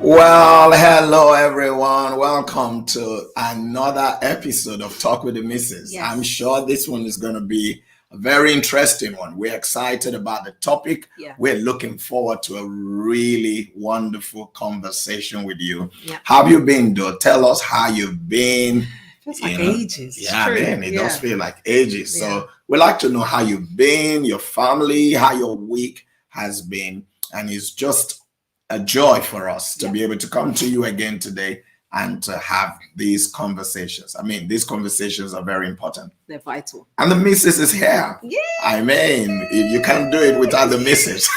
Well, hello everyone. Welcome to another episode of Talk with the Missus. Yes. I'm sure this one is going to be a very interesting one. We're excited about the topic. Yeah. We're looking forward to a really wonderful conversation with you. Yeah. How have you been, though? Tell us how you've been. Feels like ages. Yeah, True. man, it does Yeah. feel like ages. Yeah. So we'd like to know how you've been, your family, how your week has been. And it's just a joy for us to be able to come to you again today and to have these conversations. I mean, these conversations are very important. They're vital. And the missus is here. Yeah. I mean, you can't do it without the missus.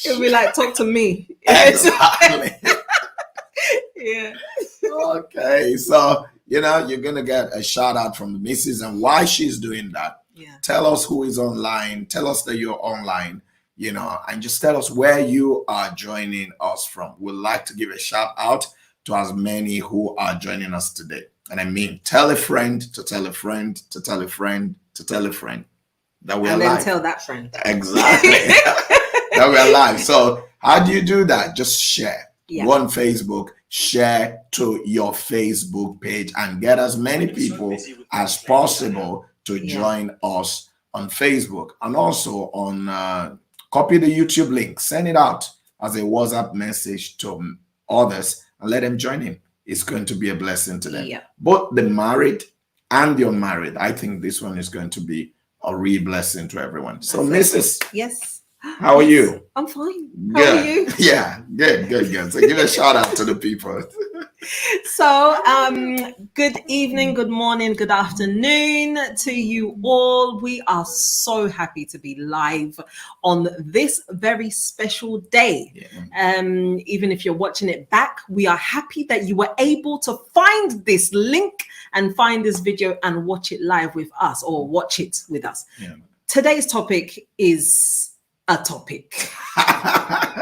It'll be like, talk to me. Exactly. Yeah. Okay, so you're gonna get a shout out from the missus, and why she's doing that. Yeah. Tell us who is online. Tell us that you're online, and just tell us where you are joining us from. We'd like to give a shout out to as many who are joining us today. And I mean, tell a friend to tell a friend to tell a friend to tell a friend that we're And live. then tell that friend. Exactly. That we're live. So how do you do that? Just share. Yeah. Go on Facebook, share to your Facebook page, and get as many people as possible to join us on Facebook. And also on copy the YouTube link, send it out as a WhatsApp message to others and let them join in. It's going to be a blessing to them. Yeah. Both the married and the unmarried. I think this one is going to be a real blessing to everyone. So, Mrs., Yes. how are you? I'm fine. How are you? Yeah, good. So give a shout out to the people. So, good evening, good morning, good afternoon to you all. We are so happy to be live on this very special day. Yeah. Even if you're watching it back, we are happy that you were able to find this link and find this video and watch it live with us, or watch it with us. Yeah. Today's topic is a topic.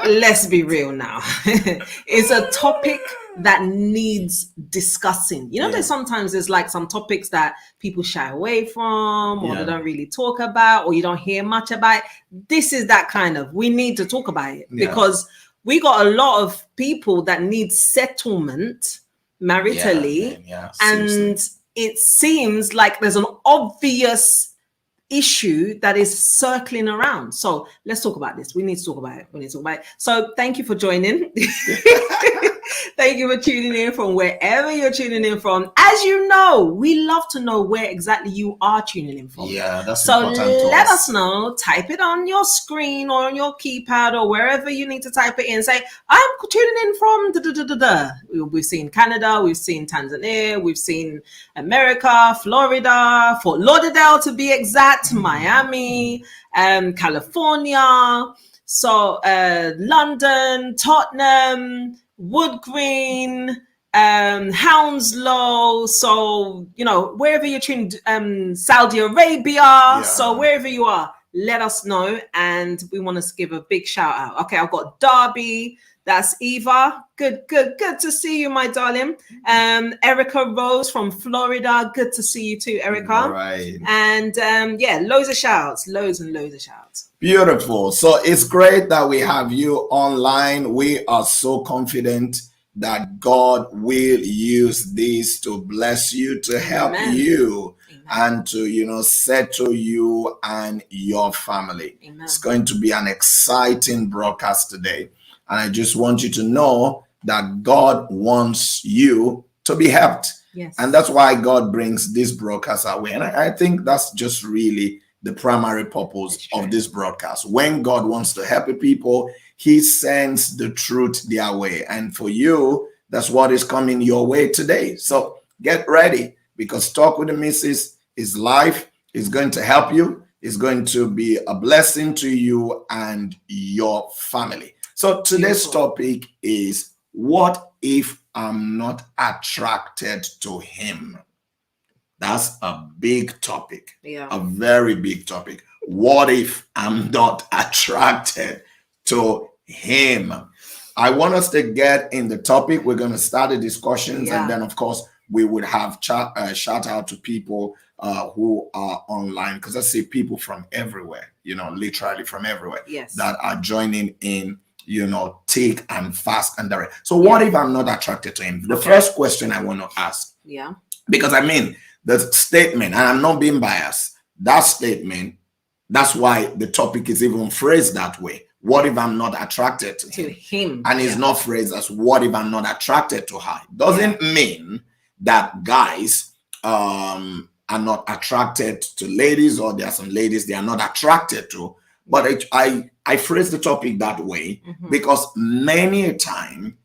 Let's be real now. It's a topic that needs discussing. There's sometimes like some topics that people shy away from, or they don't really talk about, or you don't hear much about. This is that kind of, we need to talk about it because we got a lot of people that need settlement maritally, and it seems like there's an obvious issue that is circling around. So let's talk about this. We need to talk about it. So thank you for joining. Thank you for tuning in from wherever you're tuning in from. As you know, we love to know where exactly you are tuning in from. Yeah, that's so important to let us. us know. Type it on your screen or on your keypad or wherever you need to type it in. Say, I'm tuning in from da-da-da-da-da. We've seen Canada, we've seen Tanzania, we've seen America, Florida, Fort Lauderdale to be exact, Miami, California, so London, Tottenham, Wood Green, Hounslow, so wherever you're tuned, Saudi Arabia, so wherever you are, let us know, and we want to give a big shout out. Okay, I've got Derby, that's Eva, good to see you, my darling. Erica Rose from Florida, good to see you too, Erica. Right. And loads of shouts, loads and loads of shouts. Beautiful. So it's great that we have you online. We are so confident that God will use this to bless you, to help you, and to, settle you and your family. Amen. It's going to be an exciting broadcast today. And I just want you to know that God wants you to be helped. Yes. And that's why God brings this broadcast our way. And I think that's just really the primary purpose of this broadcast. When God wants to help people, he sends the truth their way. And for you, that's what is coming your way today. So get ready, because Talk with the Missus is live. It's going to help you. It's going to be a blessing to you and your family. So today's topic is, what if I'm not attracted to him? That's a big topic, a very big topic. What if I'm not attracted to him? I want us to get in the topic. We're going to start the discussions, and then, of course, we would have shout out to people who are online, because I see people from everywhere, literally from everywhere, that are joining in thick and fast and direct. So what if I'm not attracted to him? The first question I want to ask, because I mean, the statement, and I'm not being biased, that statement, that's why the topic is even phrased that way. What if I'm not attracted to him? And it's not phrased as what if I'm not attracted to her? Doesn't mean that guys are not attracted to ladies, or there are some ladies they are not attracted to. But I phrase the topic that way because many a time,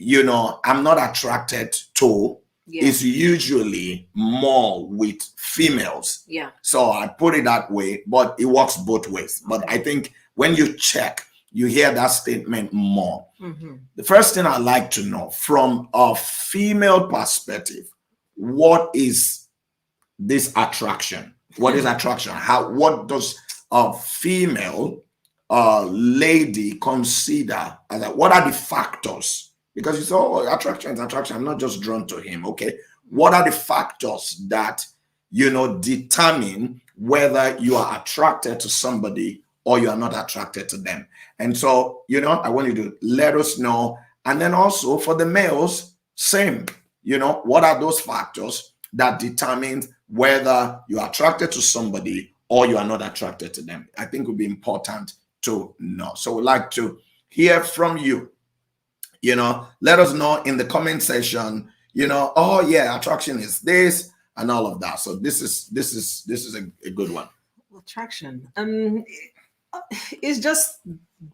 I'm not attracted to is usually more with females. So I put it that way, but it works both ways. But I think when you check, you hear that statement more. The first thing I like to know from a female perspective, what is this attraction? What is attraction? What does a female lady consider as what are the factors? Because you say, attraction is attraction. I'm not just drawn to him. Okay. What are the factors that, determine whether you are attracted to somebody or you are not attracted to them? And so, I want you to let us know. And then also for the males, same, what are those factors that determine whether you are attracted to somebody or you are not attracted to them? I think it would be important to know. So we'd like to hear from you. Let us know in the comment section, attraction is this and all of that. So this is a good one. Attraction. It's just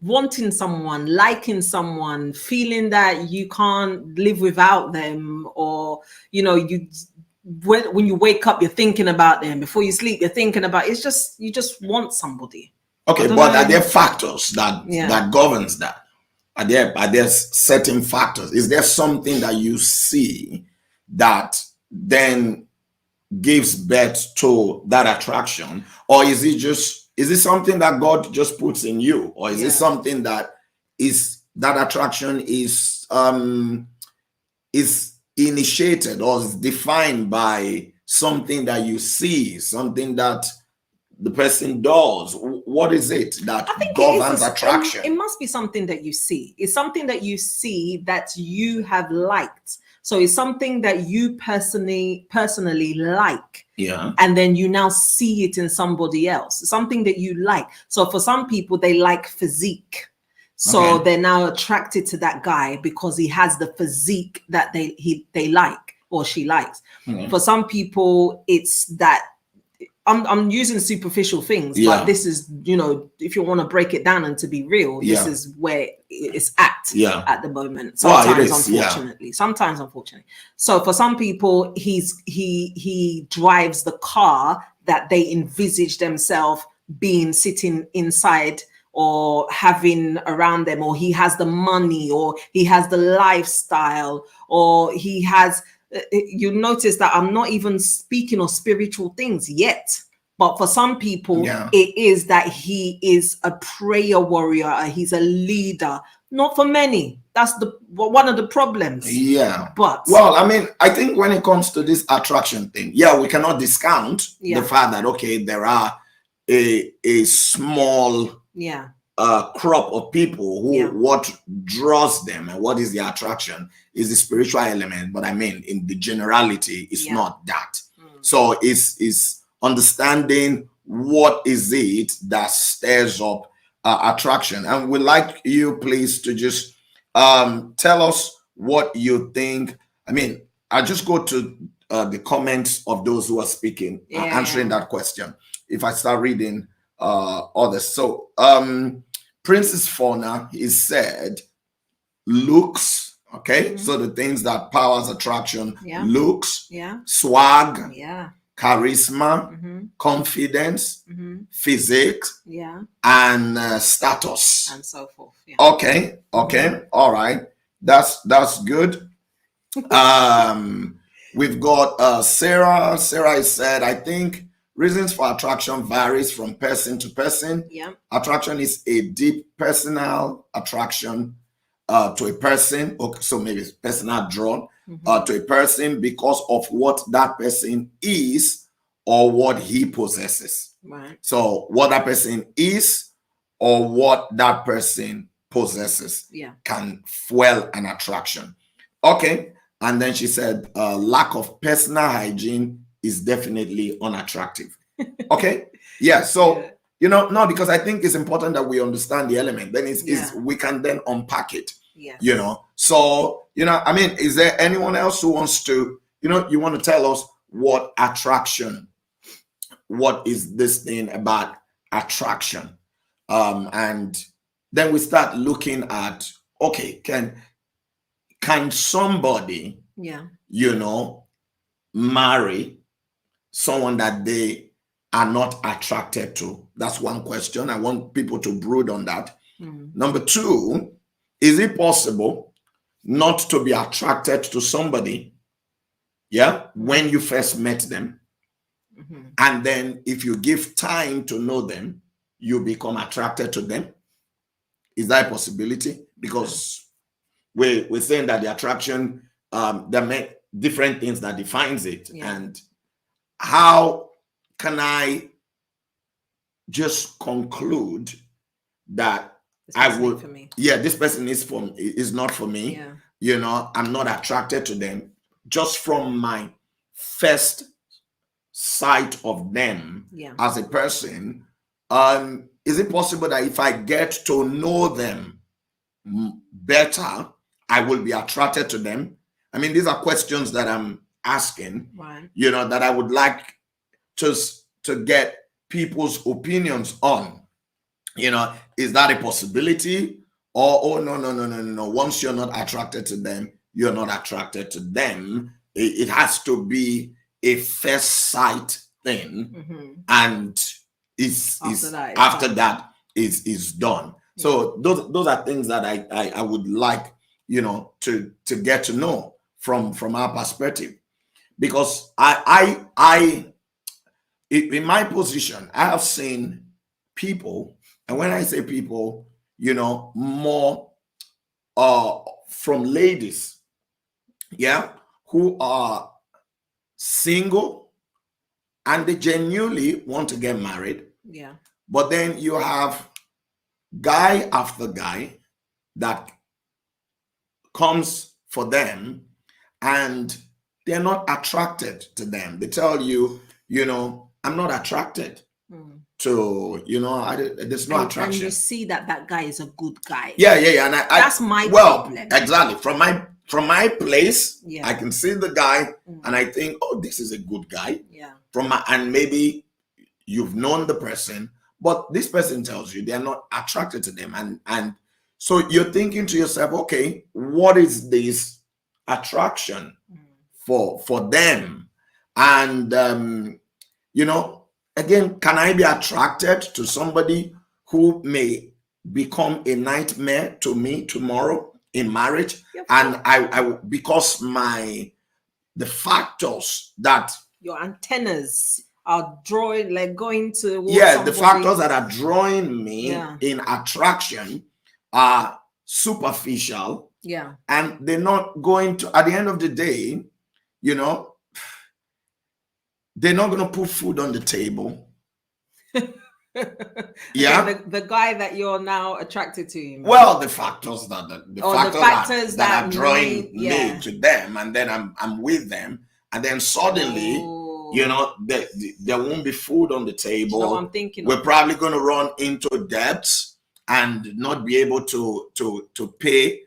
wanting someone, liking someone, feeling that you can't live without them, or when you wake up, you're thinking about them. Before you sleep, you're thinking about. You just want somebody. Okay, but are there factors that governs that? Are there certain factors? Is there something that you see that then gives birth to that attraction, or is it something that God just puts in you, or is it something that attraction is initiated or is defined by something that you see, something that the person does? What is it that governs attraction? It must be something that you see. It's something that you see that you have liked. So it's something that you personally like. And then you now see it in somebody else. Something that you like. So for some people, they like physique. So they're now attracted to that guy because he has the physique that they like or she likes. For some people, it's that I'm using superficial things, but this is, if you want to break it down and to be real, this is where it's at the moment. Sometimes, unfortunately. So for some people, he drives the car that they envisage themselves sitting inside or having around them, or he has the money, or he has the lifestyle, or he has. You notice that I'm not even speaking of spiritual things yet, but for some people, it is that he is a prayer warrior, he's a leader. Not for many. That's one of the problems. But I think when it comes to this attraction thing, we cannot discount the fact that there are a small crop of people who what draws them and what is the attraction is the spiritual element, but in the generality it's not that. So it's understanding what is it that stirs up attraction. And we'd like you please to just tell us what you think. I just go to the comments of those who are speaking answering that question. If I start reading others. So Princess Fauna is said looks, so the things that powers attraction, looks, swag, charisma, confidence, physics, and status, and so forth. Okay, all right, that's good. We've got Sarah. Sarah is said, I think reasons for attraction varies from person to person. Attraction is a deep personal attraction to a person. Okay, so maybe it's personal drawn to a person because of what that person is or what he possesses. So what that person is or what that person possesses Yeah. can fuel an attraction. Okay. And then she said, lack of personal hygiene is definitely unattractive. Okay. Yeah. So, Yeah. you know, no, because I think it's important that we understand the element. Then Yeah. we can then unpack it. Yes. You know, so, you know, I mean, is there anyone else who wants to, you know, you want to tell us what attraction, what is this thing about attraction? And then we start looking at, okay, can somebody, Yeah. you know, marry someone that they are not attracted to? That's one question. I want people to brood on that. Number two, is it possible not to be attracted to somebody, yeah, when you first met them? And then if you give time to know them, you become attracted to them? Is that a possibility? Because we're saying that the attraction, there are different things that defines it. Yeah. And how can I just conclude that I would, for me. Yeah, this person is not for me. Yeah. You know, I'm not attracted to them just from my first sight of them as a person. Is it possible that if I get to know them better, I will be attracted to them? I mean, these are questions that I'm asking, right, you know, that I would like to get people's opinions on. You know, is that a possibility? Or, oh, no. Once you're not attracted to them, you're not attracted to them. It has to be a first sight thing, and after that is done. So those are things that I would like, you know, to get to know from our perspective, because in my position, I have seen people, and when I say people, you know, more from ladies, yeah, who are single and they genuinely want to get married. Yeah. But then you have guy after guy that comes for them and they're not attracted to them. They tell you, you know, I'm not attracted to, you know, there's no attraction. And you see that guy is a good guy. Yeah. And that's my problem. Exactly. From my place, I can see the guy and I think, oh, this is a good guy. Yeah. And maybe you've known the person, but this person tells you they're not attracted to them. And so you're thinking to yourself, okay, what is this attraction for them? And, you know, again, can I be attracted to somebody who may become a nightmare to me tomorrow in marriage? Yep. And I because the factors that your antennas are drawing, like going to the factors that are drawing me in attraction are superficial, and they're not going to, at the end of the day, you know, they're not going to put food on the table. The guy that you're now attracted to. Well, the factors that are drawing me to them, and then I'm with them, and then suddenly, you know, there won't be food on the table. You know what I'm thinking We're probably going to run into debts and not be able to pay.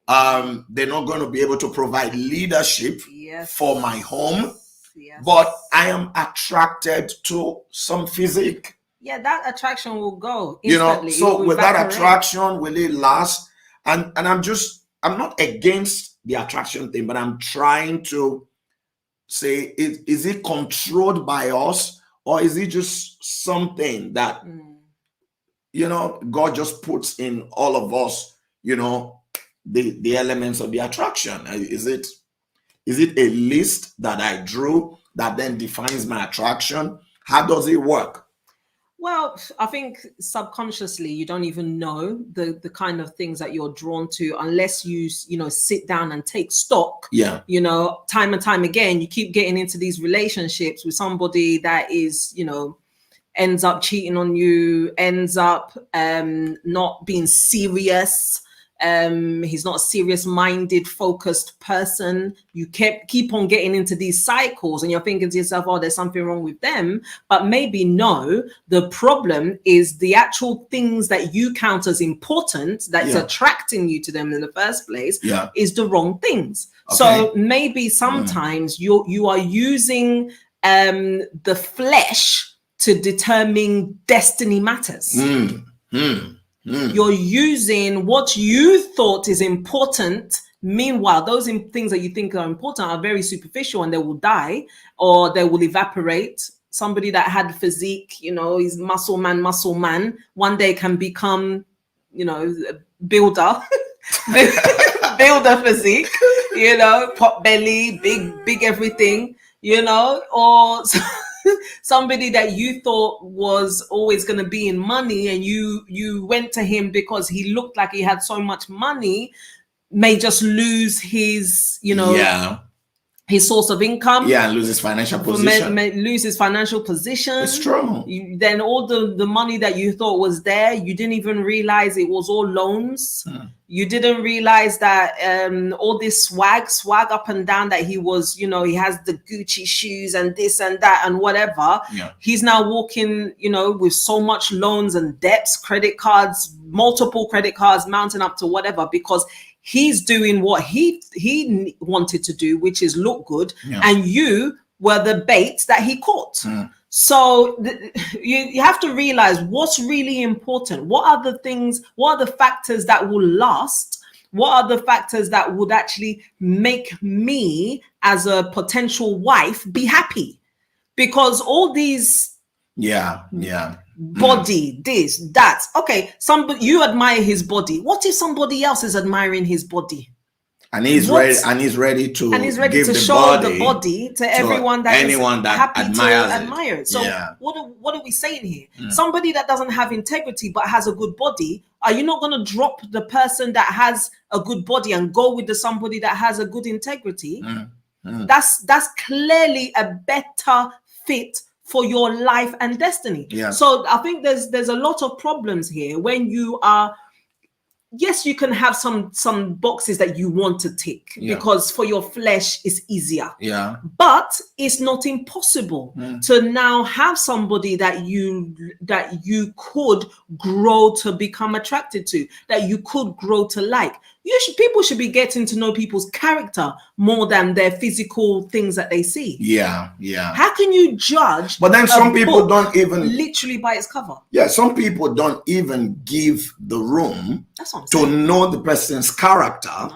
They're not going to be able to provide leadership for my home. Yes. But I am attracted to some physique. Yeah, that attraction will go instantly. You know, so with that attraction, will it last? And I'm not against the attraction thing, but I'm trying to say, is it controlled by us, or is it just something that, you know, God just puts in all of us, you know, the elements of the attraction? Is it a list that I drew that then defines my attraction? How does it work? Well, I think subconsciously you don't even know the kind of things that you're drawn to unless you know, sit down and take stock. Yeah. You know, time and time again, you keep getting into these relationships with somebody that is, you know, ends up cheating on you, ends up not being serious. He's not a serious-minded, focused person. You keep on getting into these cycles, and you're thinking to yourself, oh, there's something wrong with them. But maybe no, the problem is the actual things that you count as important that's attracting you to them in the first place is the wrong things. Okay. So maybe sometimes you are using the flesh to determine destiny matters. You're using what you thought is important. Meanwhile, those things that you think are important are very superficial, and they will die or they will evaporate. Somebody that had physique, he's muscle man, one day can become, builder, builder physique, pot belly, big everything, or somebody that you thought was always going to be in money, and you went to him because he looked like he had so much money, may just lose his his source of income, lose his financial position, lose his financial position. It's true. Then all the money that you thought was there, you didn't even realize it was all loans. You didn't realize that all this swag up and down that he was, he has the Gucci shoes and this and that and whatever. He's now walking, with so much loans and debts, credit cards, multiple credit cards mounting up to whatever, because he's doing what he wanted to do, which is look good, and you were the bait that he caught. So you have to realize what's really important. What are the things, what are the factors that will last? What are the factors that would actually make me as a potential wife be happy? Because all these body, this, that. Okay, you admire his body. What if somebody else is admiring his body? And he's ready to give show the body to everyone that anyone that happy admire it. So what are we saying here? Somebody that doesn't have integrity but has a good body, are you not going to drop the person that has a good body and go with somebody that has a good integrity? That's clearly a better fit for your life and destiny. So I think there's a lot of problems here when you are. Yes, you can have some boxes that you want to tick because for your flesh it's easier. But it's not impossible to now have somebody that you could grow to become attracted to, that you could grow to like. People should be getting to know people's character more than their physical things that they see. How can you judge? But then some people don't even literally by its cover. Some people don't even give the room to know the person's character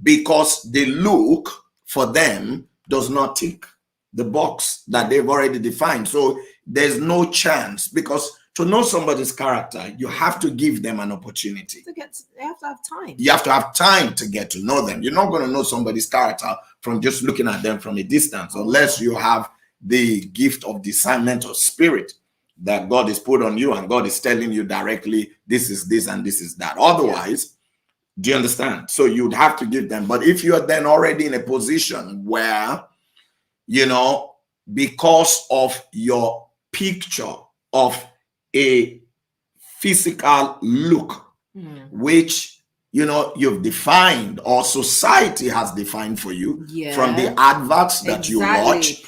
because the look for them does not tick the box that they've already defined. So there's no chance, because to know somebody's character, you have to give them an opportunity. They have to have time. You have to have time to get to know them. You're not going to know somebody's character from just looking at them from a distance, unless you have the gift of discernment or spirit that God has put on you, and God is telling you directly, this is this and this is that. Otherwise, do you understand? So you'd have to give them. But if you're then already in a position where, because of your picture of a physical look, which you've defined or society has defined for you from the adverts that you watch,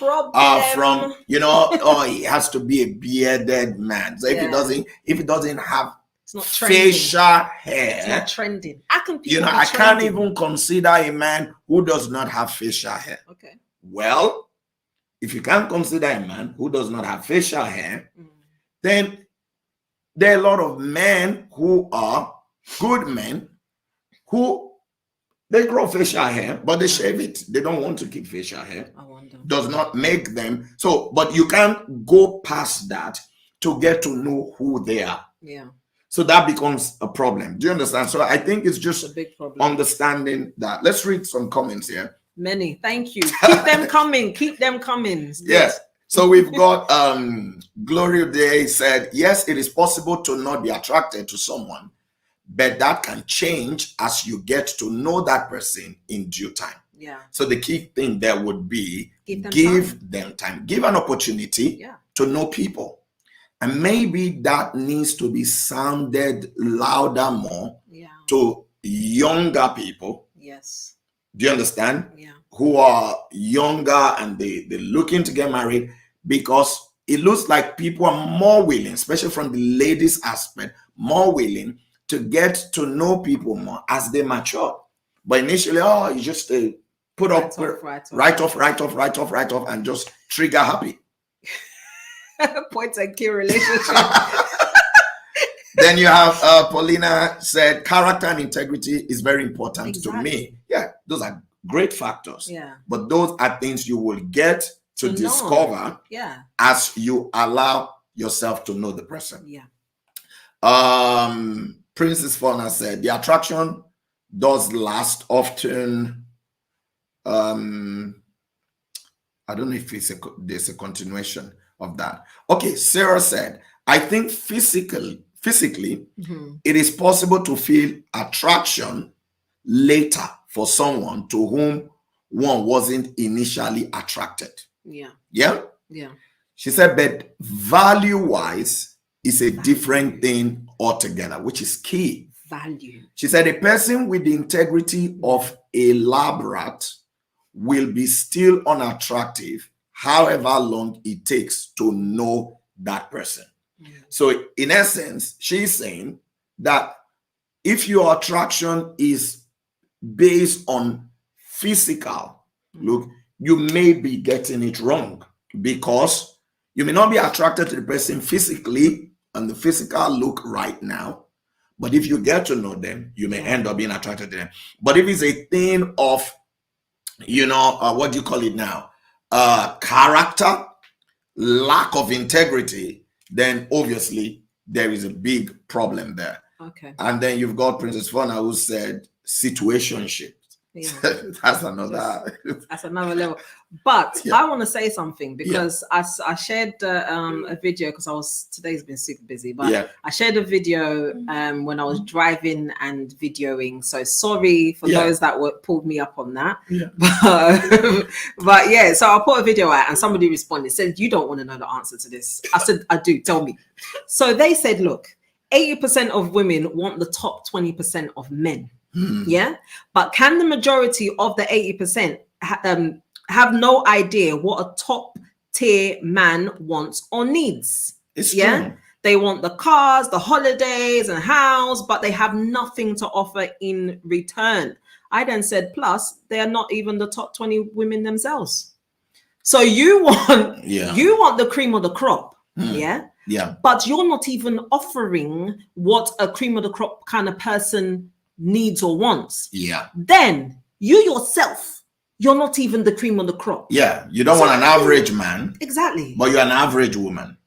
from he has to be a bearded man. So if he doesn't have facial hair, it's not trending. I can't even consider a man who does not have facial hair. Okay. Well, if you can't consider a man who does not have facial hair, then there are a lot of men who are good men who they grow facial hair, but they shave it. They don't want to keep facial hair. I wonder. Does not make them so, but you can't go past that to get to know who they are. So that becomes a problem. Do you understand? So I think it's just a big problem. Understanding that. Let's read some comments here. Many. Thank you. Keep them coming. Keep them coming. Yes. So we've got Gloria Day said, yes, it is possible to not be attracted to someone, but that can change as you get to know that person in due time. So the key thing there would be give them time. Give an opportunity to know people. And maybe that needs to be sounded louder more to younger people. Yes. Do you understand? Yeah. Who are younger and they're looking to get married, because it looks like people are more willing, especially from the ladies' aspect, more willing to get to know people more as they mature. But initially, you just put up, write off, and just trigger happy. Point and kill relationship. Then you have Paulina said, character and integrity is very important to me. Yeah, those are great factors. Yeah. But those are things you will get to discover as you allow yourself to know the person. Yeah. Princess Fauna said, the attraction does last often. I don't know if there's a continuation of that. Okay, Sarah said, I think physically, it is possible to feel attraction later for someone to whom one wasn't initially attracted. Yeah. Yeah? Yeah. She said, but value-wise is a different thing altogether, which is key. Value. She said, a person with the integrity of a lab rat will be still unattractive, however long it takes to know that person. So in essence, she's saying that if your attraction is based on physical look, you may be getting it wrong, because you may not be attracted to the person physically and the physical look right now. But if you get to know them, you may end up being attracted to them. But if it's a thing of, what do you call it now? Character, lack of integrity, then obviously there is a big problem there. Okay. And then you've got Princess Fauna who said situationship. Yeah. That's another level. But I want to say something, because I shared a video, because today's been super busy, but I shared a video when I was driving and videoing. So sorry for those that pulled me up on that. Yeah. But yeah, so I put a video out and somebody responded, said, you don't want to know the answer to this. I said, I do, tell me. So they said, look, 80% of women want the top 20% of men. Yeah, but can the majority of the 80% have no idea what a top tier man wants or needs? It's true. They want the cars, the holidays and house, but they have nothing to offer in return. I then said, plus they are not even the top 20 women themselves. So you want the cream of the crop. Yeah. But you're not even offering what a cream of the crop kind of person needs or wants. Yeah. Then you yourself, you're not even the cream of the crop. Yeah. You don't want an average man. Exactly. But you're an average woman.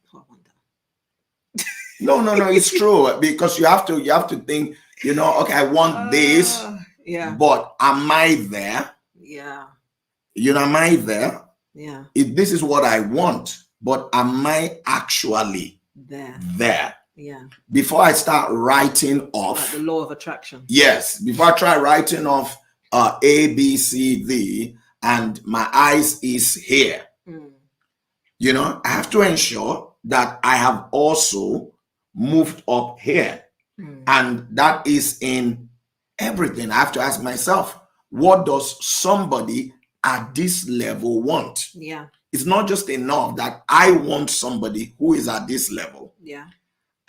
No, it's true. Because you have to think, okay, I want this. Yeah. But am I there? Yeah. Am I there? Yeah. If this is what I want, but am I actually there? Yeah. Before I start writing off, like the law of attraction. Yes. Before I try writing off A, B, C, D, and my eyes is here. I have to ensure that I have also moved up here. And that is in everything. I have to ask myself, what does somebody at this level want? Yeah. It's not just enough that I want somebody who is at this level. Yeah.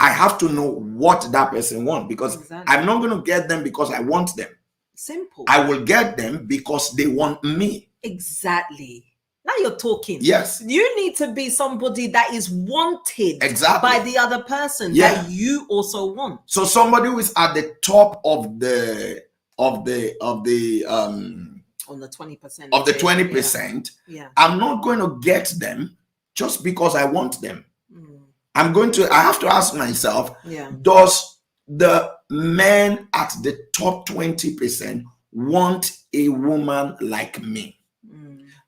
I have to know what that person wants, because I'm not going to get them because I want them. Simple. I will get them because they want me. Exactly. Now you're talking. Yes. You need to be somebody that is wanted by the other person that you also want. So somebody who is at the top of the on the 20%. Of the 20%, I'm not going to get them just because I want them. I have to ask myself, does the men at the top 20% want a woman like me?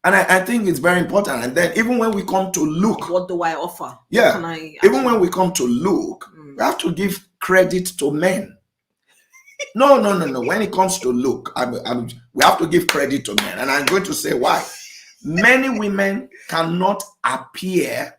And I think it's very important. And then even when we come to look, what do I offer? Yeah. Even when we come to look, we have to give credit to men. No. When it comes to look, we have to give credit to men. And I'm going to say why. Many women cannot appear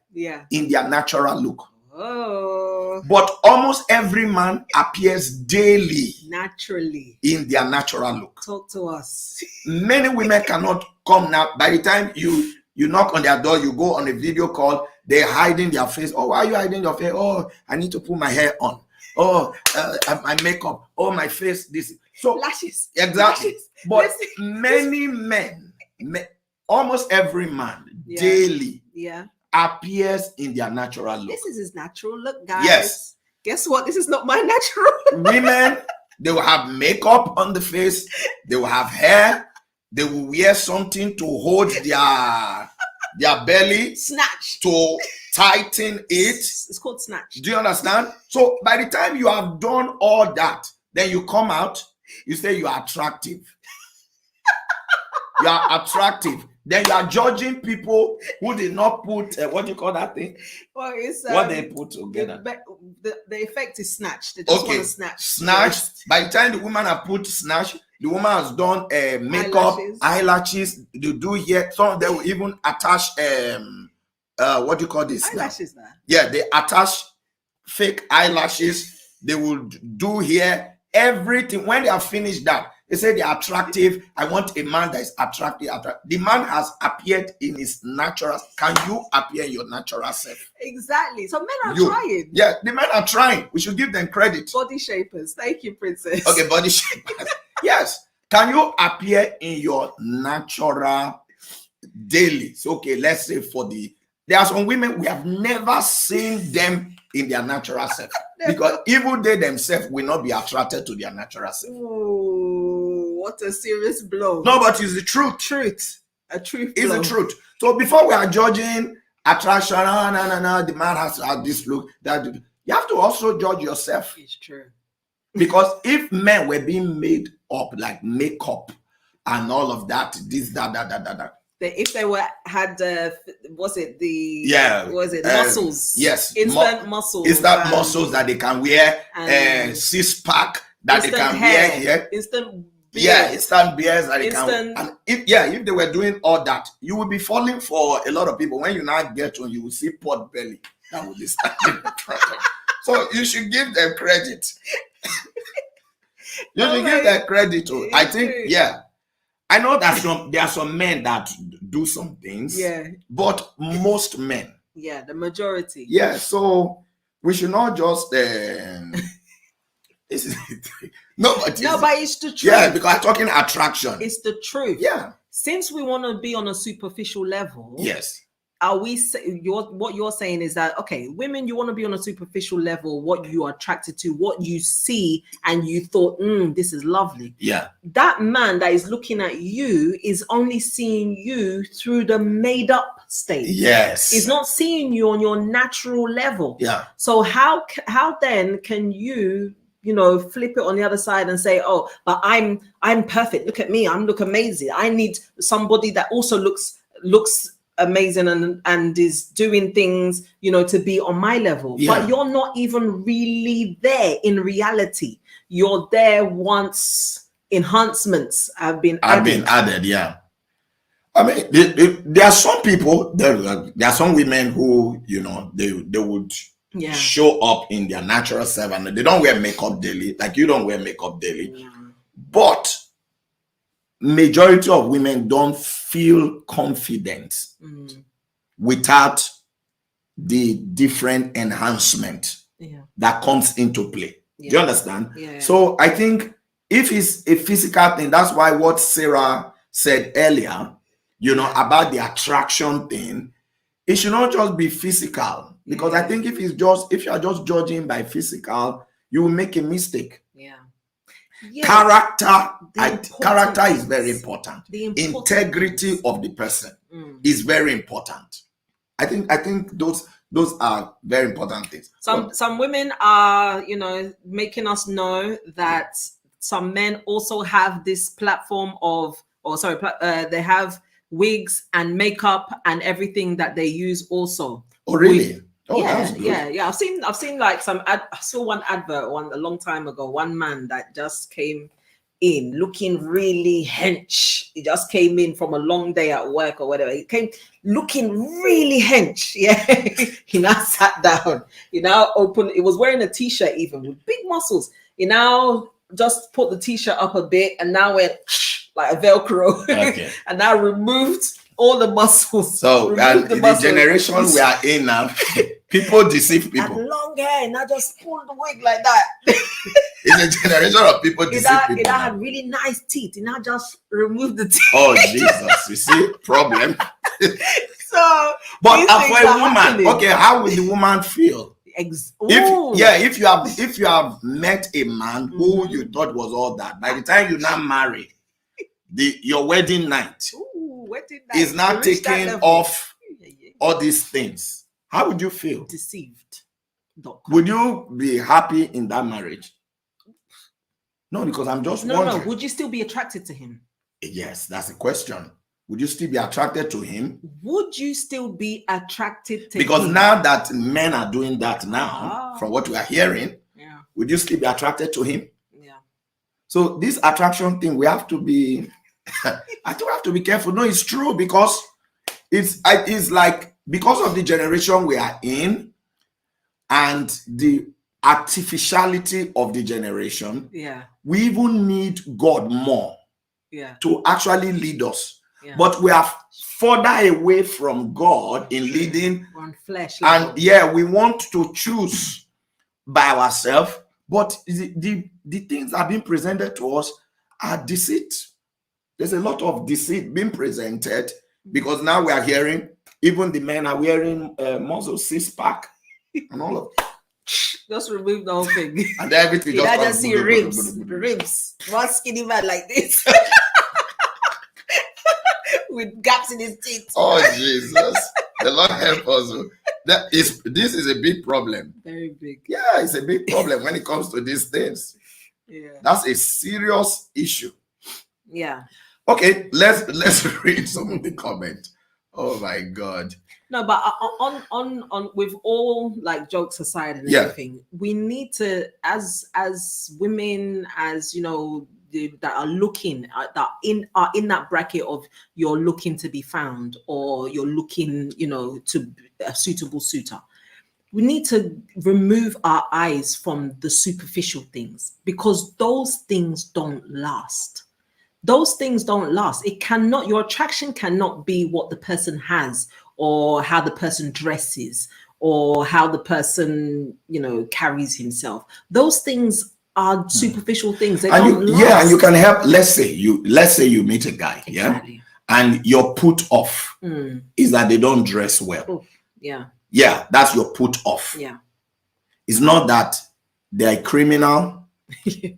in their natural look. Oh. But almost every man appears daily Naturally. in their natural look. Talk to us. Many women cannot come now. By the time you knock on their door, you go on a video call, they're hiding their face. Oh, why are you hiding your face? Oh, I need to put my hair on. Oh, my makeup. Oh, my face. This. So Lashes. Exactly. Lashes. But many men, almost every man daily appears in their natural look. This is his natural look, guys. Yes. Guess what? This is not my natural. Women, they will have makeup on the face. They will have hair. They will wear something to hold their belly. Snatch. To tighten it. It's called snatch. Do you understand? So by the time you have done all that, then you come out, you say you are attractive. You are attractive. Then you are judging people who did not put what do you call that thing? Well, it's what they put together. The effect is snatch. They just want to snatch. Snatch. By the time the woman has put snatch, the woman has done makeup, eyelashes. They do here. Some of them will even attach what do you call this? Eyelashes now? Yeah, they attach fake eyelashes. They will do here everything. When they have finished that, they say they're attractive. I want a man that is attractive. The man has appeared in his natural. Can you appear in your natural self? Exactly. So men are trying. Yeah, the men are trying. We should give them credit. Body shapers. Thank you, princess. Okay, body shapers. Yes. Can you appear in your natural daily? So, okay, let's say there are some women we have never seen them in their natural self. Because even they themselves will not be attracted to their natural self. Oh, what a serious blow. No, but it's the truth. A truth. It's the truth. So before we are judging attraction, no, the man has to have this look. You have to also judge yourself. It's true. Because if men were being made up like makeup and all of that, this, that. If they had muscles? Yes, instant muscles. Instant muscles that they can wear, six-pack that they can wear here. Instant beard. Yeah, instant beards that they can. And if they were doing all that, you will be falling for a lot of people. When you now get on, you will see pot belly that will be standing in front of you. So you should give them credit. You should give them credit. I think, I know that there are some men that do some things, but most men, the majority, so we should not just but it's the truth. Yeah, because I'm talking attraction. It's the truth. Yeah. Since we want to be on a superficial level, are we what you're saying is that, okay, women, you want to be on a superficial level, what you are attracted to, what you see, and you thought, this is lovely. Yeah. That man that is looking at you is only seeing you through the made up state. Yes. He's not seeing you on your natural level. Yeah. So how then can you flip it on the other side and say, oh, but I'm perfect. Look at me. I look amazing. I need somebody that also looks amazing and is doing things, to be on my level. But you're not even really there in reality. You're there once enhancements have been added. Yeah. I mean, there are some people, there are some women who, they would show up in their natural self and they don't wear makeup daily, like you don't wear makeup daily. But majority of women don't feel confident without the different enhancement that comes into play. Do you understand? So I think if it's a physical thing, that's why what Sarah said earlier, about the attraction thing, it should not just be physical. Because I think if you are just judging by physical, you will make a mistake. Character is very important. Integrity of the person is very important. I think those are very important things. Some women are, making us know that some men also have this platform they have wigs and makeup and everything that they use also. Oh, really? Yeah. I've seen like I saw one advert a long time ago. One man that just came in looking really hench. He just came in from a long day at work or whatever. He came looking really hench. Yeah. He now sat down. He now opened. He was wearing a t-shirt even with big muscles. He now just put the t-shirt up a bit and now went like a Velcro. Okay. And now removed all the muscles. So and the generation we are in now, people deceive people. And long hair, and I just pulled the wig like that. It's a generation of people deceive people. It had really nice teeth, and I just removed the teeth. Oh Jesus! You see, problem. So, but for a woman, okay, how will the woman feel? If you have met a man who you thought was all that, by the time you now marry, your wedding night is now taking off all these things. How would you feel? Deceived. Would you be happy in that marriage? No, because I'm just wondering. No. Would you still be attracted to him? Yes, that's the question. Would you still be attracted to him? Would you still be attracted to him? Because now that men are doing that now, from what we are hearing, would you still be attracted to him? Yeah. So this attraction thing, we have to be, I think we have to be careful. No, it's true, because it's like, because of the generation we are in and the artificiality of the generation, we even need God more to actually lead us. Yeah. But we are further away from God in leading on flesh. And we want to choose by ourselves. But the things that are being presented to us are deceit. There's a lot of deceit being presented, because now we are hearing even the men are wearing muscle 6-pack and all of that. Just remove the whole thing. And everything I just see ribs. One skinny man like this. With gaps in his teeth. Oh Jesus! The Lord help us. This is a big problem. Very big. Yeah, it's a big problem when it comes to these things. Yeah, that's a serious issue. Yeah. Okay, let's read some of the comments. Oh my God. No, but on with all like jokes aside and everything, we need to, as women, as you know, that are looking that are in that bracket of you're looking to be found, or you're looking, you know, to a suitable suitor. We need to remove our eyes from the superficial things, because those things don't last. Those things don't last. It cannot, your attraction cannot be what the person has, or how the person dresses, or how the person, you know, carries himself. Those things are superficial things. They don't last. Yeah, and you can help. Let's say you meet a guy, and your put off is that they don't dress well. Oh, yeah. Yeah, that's your put off. Yeah. It's not that they're a criminal.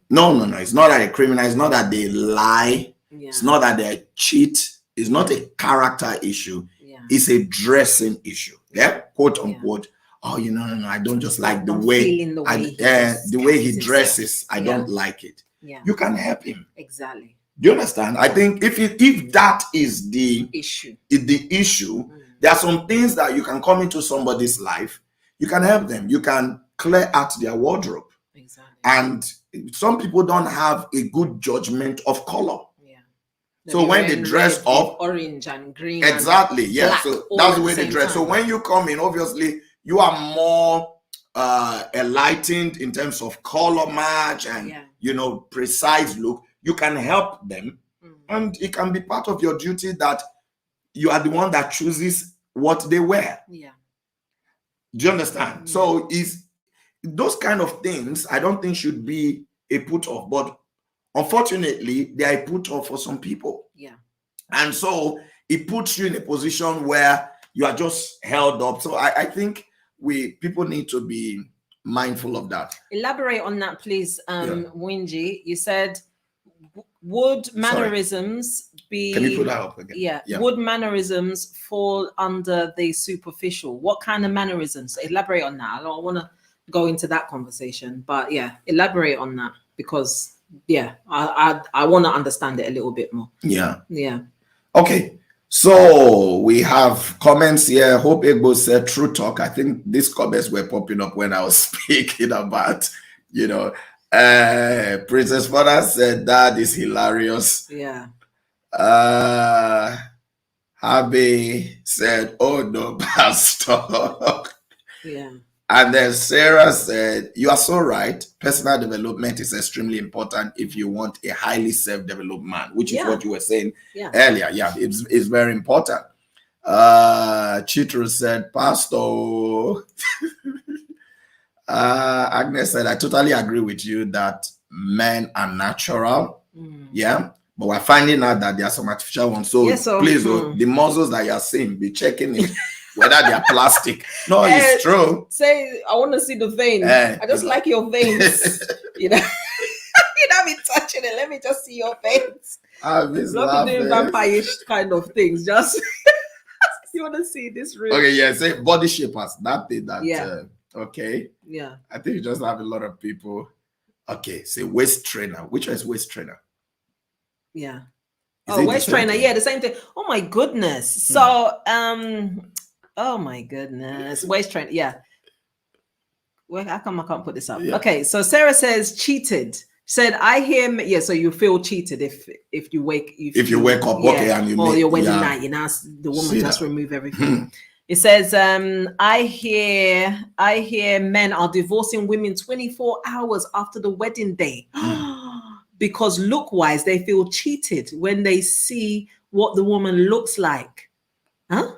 No. It's not that they're a criminal. It's not that they lie. Yeah. It's not that they cheat. It's not a character issue. Yeah. It's a dressing issue. Yeah, quote unquote. Oh, no, I don't just like the way he dresses. I don't like it. Yeah. You can help him. Exactly. Do you understand? I think if that is the issue, there are some things that you can come into somebody's life. You can help them. You can clear out their wardrobe. Exactly. And some people don't have a good judgment of color. Yeah. So when they dress up, orange and green. Exactly. Yeah. So that's the way they dress. So when you come in, obviously, you are more enlightened in terms of color match and precise look. You can help them, and it can be part of your duty that you are the one that chooses what they wear. Yeah. Do you understand? So is those kind of things I don't think should be a put off, but unfortunately they are a put off for some people. Yeah. And so it puts you in a position where you are just held up. So I think people need to be mindful of that. Elaborate on that, please, Winji. You said, would mannerisms be... Can you put that up again? Yeah. Would mannerisms fall under the superficial? What kind of mannerisms? Elaborate on that. I don't want to go into that conversation, but elaborate on that, because I want to understand it a little bit more. Yeah. Okay. So we have comments here. Hope Egbo said true talk. I think these comments were popping up when I was speaking about, Princess Father said that is hilarious. Yeah. Habe said, "Oh no, Pastor." Yeah. And then Sarah said, "You are so right. Personal development is extremely important if you want a highly self-developed man," which is what you were saying earlier. Yeah, it's very important. Chitru said, "Pastor." Agnes said, "I totally agree with you that men are natural." Yeah. But we're finding out that there are some artificial ones. So, please, the muscles that you're seeing, be checking it, whether they are plastic. No, it's true. Say, I want to see the veins. I just like your veins. You know, you don't be touching it. Let me just see your veins. Not be doing vampire-ish kind of things. Just you want to see this room. Okay, yeah. Say body shapers. That thing. That okay. Yeah. I think you just have a lot of people. Okay, say waist trainer. Which one is waist trainer? Yeah. Waist trainer. Yeah, the same thing. Oh my goodness. So oh my goodness. Waist trainer. Yeah. Well, how come I can't put this up? Yeah. Okay, so Sarah says cheated. Said I hear. Yeah, so you feel cheated if you wake up. Okay, and you or your wedding night. You know, the woman just remove everything. It says, I hear men are divorcing women 24 hours after the wedding day because look-wise they feel cheated when they see what the woman looks like. Huh?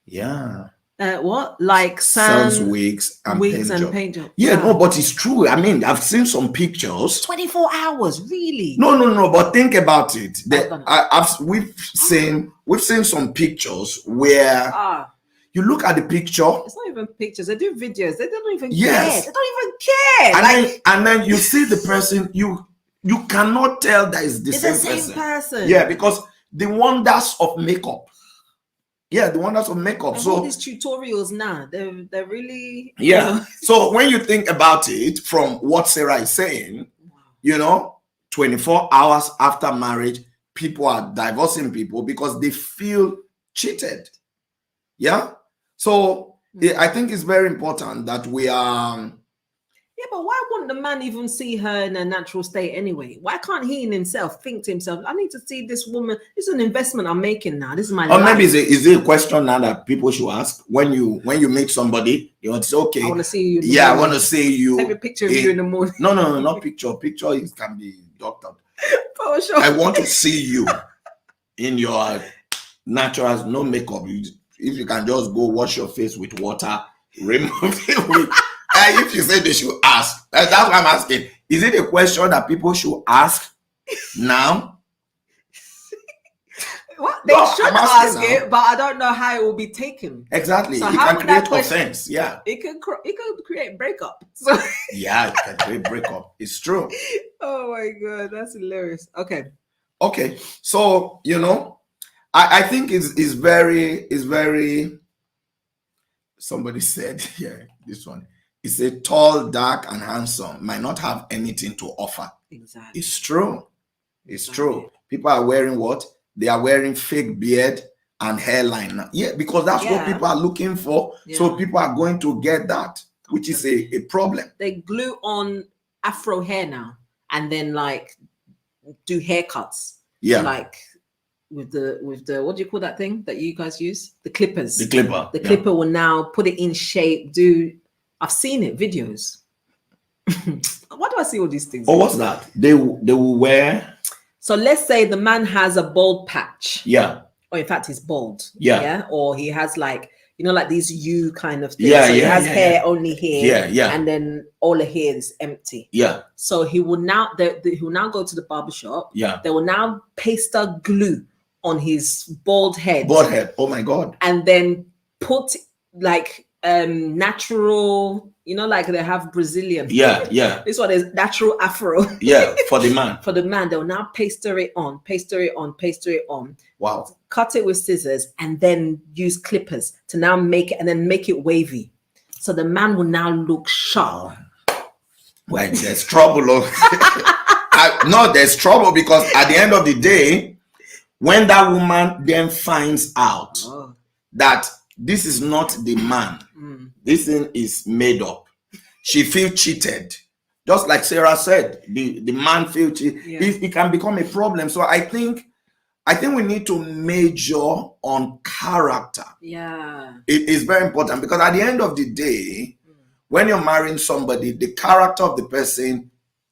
Yeah. What? Like sells wigs and paint job. Yeah, no, but it's true. I mean, I've seen some pictures. 24 hours, really? No. But think about it. We've seen some pictures where you look at the picture. It's not even pictures. They do videos. They don't even care. They don't even care. And then you see the person. You cannot tell that it's the same person. Yeah, because the wonders of makeup. Yeah, the wonders of makeup. So all these tutorials now, they're really So when you think about it, from what Sarah is saying, 24 hours after marriage, people are divorcing people because they feel cheated. Yeah. So I think it's very important that we are. Yeah, but why wouldn't the man even see her in a natural state anyway? Why can't he in himself think to himself, I need to see this woman. This is an investment I'm making now. This is my life. Or maybe is it a question now that people should ask when you meet somebody? You want to say, okay, I want to see you. I want to see you. Take a picture of you in the morning. No, not picture. Picture can be doctored. For sure. I want to see you in your natural, no makeup. If you can just go wash your face with water, remove it with. If you say they should ask, that's what I'm asking. Is it a question that people should ask now? What they should ask it, but I don't know how it will be taken. Exactly. So it can create offense. Yeah. It could create breakup. So yeah, it can create breakup. It's true. Oh my god, that's hilarious. Okay. So I think it's very. Somebody said, this one. It's a tall, dark, and handsome. Might not have anything to offer. Exactly. It's true. It's true. People are wearing what? They are wearing fake beard and hairline now. Yeah, because that's what people are looking for. Yeah. So people are going to get that, which is a problem. They glue on afro hair now and then do haircuts. Yeah. With the what do you call that thing that you guys use? The clippers. The clipper. The clipper will now put it in shape. I've seen it, videos. Why do I see all these things? Oh, what's that? They will wear. So let's say the man has a bald patch. Yeah. Or in fact, he's bald. Yeah. Yeah. Or he has these U kind of things. Yeah. So he has hair only here. Yeah. And then all the hair is empty. Yeah. So he will now he will now go to the barbershop. Yeah. They will now paste a glue on his bald head. Oh my God. And then put natural, they have Brazilian. Yeah. This one is natural afro. Yeah, for the man. For the man, they'll now paster it on. Wow. Cut it with scissors and then use clippers to now make it wavy. So the man will now look sharp. Well, there's trouble. No, there's trouble because at the end of the day, when that woman then finds out that this is not the man, this thing is made up, she feels cheated. just like Sarah said, the man feels Yeah. it can become a problem. So I think we need to major on character. Yeah. It is very important, because at the end of the day, when you're marrying somebody, the character of the person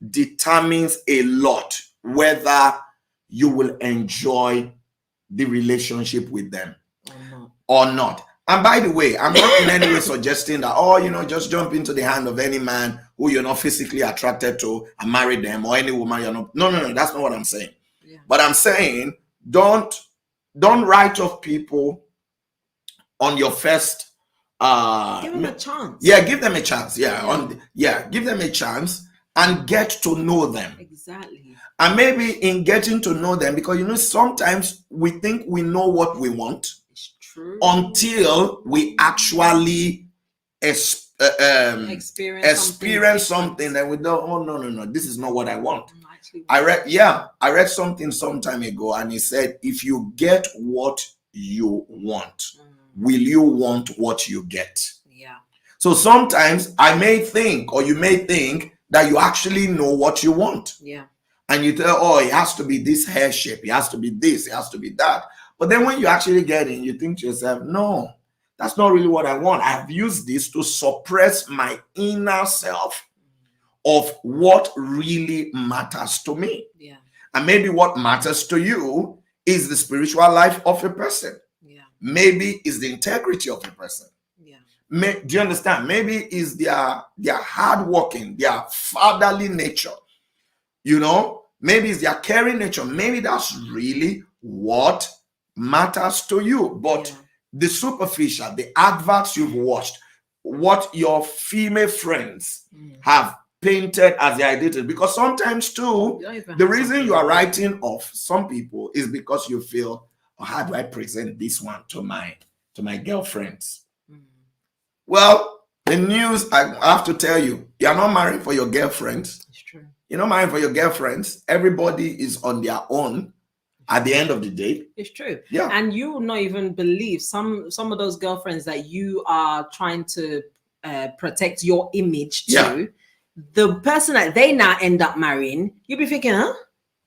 determines a lot whether you will enjoy the relationship with them or not. And by the way, I'm not in any way suggesting that, just jump into the hand of any man who you're not physically attracted to and marry them, or any woman you're not. No, that's not what I'm saying. Yeah. But I'm saying don't write off people on your first. Give them a chance. Yeah, give them a chance. Give them a chance and get to know them. Exactly. And maybe in getting to know them, because sometimes we think we know what we want. It's true. Until we actually experience something that we don't. Oh no, this is not what I want. I read something some time ago, and it said, if you get what you want, will you want what you get? Yeah. So sometimes I may think, or you may think, that you actually know what you want. Yeah. And you tell, it has to be this hair shape, it has to be this, it has to be that. But then when you actually get in, you think to yourself, no, that's not really what I want. I've used this to suppress my inner self of what really matters to me. Yeah. And maybe what matters to you is the spiritual life of a person. Yeah. Maybe it's the integrity of a person. Yeah. Do you understand? Maybe it's their hardworking, their fatherly nature. Maybe it's their caring nature. Maybe that's really what matters to you. But the superficial, the adverts you've watched, what your female friends have painted as their identity. Because sometimes too, the reason you are writing off some people is because you feel, how do I present this one to my girlfriends? Well, the news, I have to tell you, you're not married for your girlfriends. It's true. You're not married for your girlfriends. Everybody is on their own at the end of the day. It's true. Yeah. And you will not even believe some of those girlfriends that you are trying to protect your image to. Yeah. The person that they now end up marrying, you'll be thinking,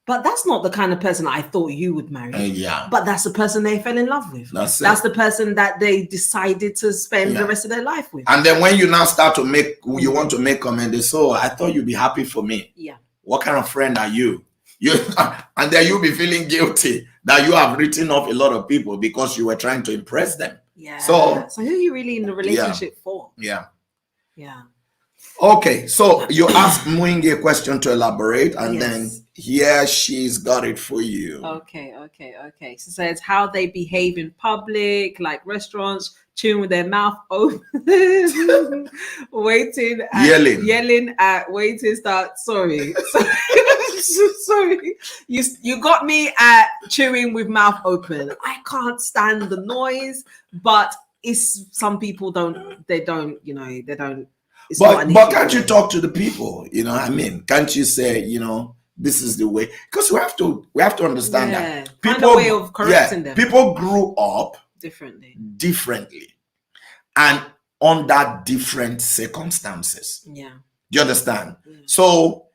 but that's not the kind of person I thought you would marry. Yeah. But that's the person they fell in love with. That's the person that they decided to spend the rest of their life with. And then when you now start to you want to make comments, so I thought you'd be happy for me. Yeah. What kind of friend are you? And then you'll be feeling guilty that you have written off a lot of people because you were trying to impress them. Yeah. So who are you really in the relationship for? Yeah. Yeah. Okay, so you asked Mwingi a question to elaborate, and then here she's got it for you. Okay. She says how they behave in public, like restaurants, chewing with their mouth open, yelling at waiting staff. Sorry. You got me at chewing with mouth open. I can't stand the noise, but it's some people don't. But can't you talk to the people? Can't you say, this is the way? Because we have to understand that people, find a way of correcting them. People grew up differently, and under different circumstances. Yeah. Do you understand? Yeah. So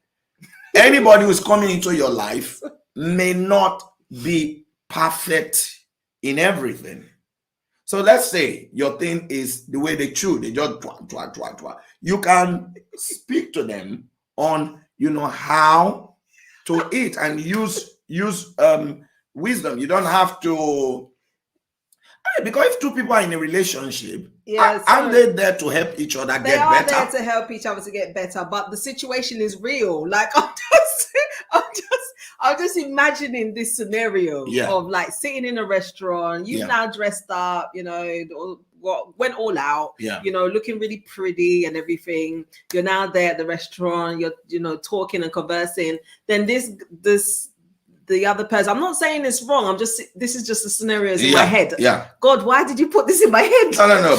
anybody who's coming into your life may not be perfect in everything. So let's say your thing is the way they chew, they just twa. You can speak to them on, how to eat and use wisdom. You don't have to, because if two people are in a relationship, aren't they there to help each other get better? They are there to help each other to get better, but the situation is real. Like I'm just imagining this scenario of like sitting in a restaurant, you've now dressed up, went all out, looking really pretty and everything. You're now there at the restaurant, you're talking and conversing. Then the other person, I'm not saying it's wrong. this is just the scenarios in my head. Yeah. God, why did you put this in my head? No.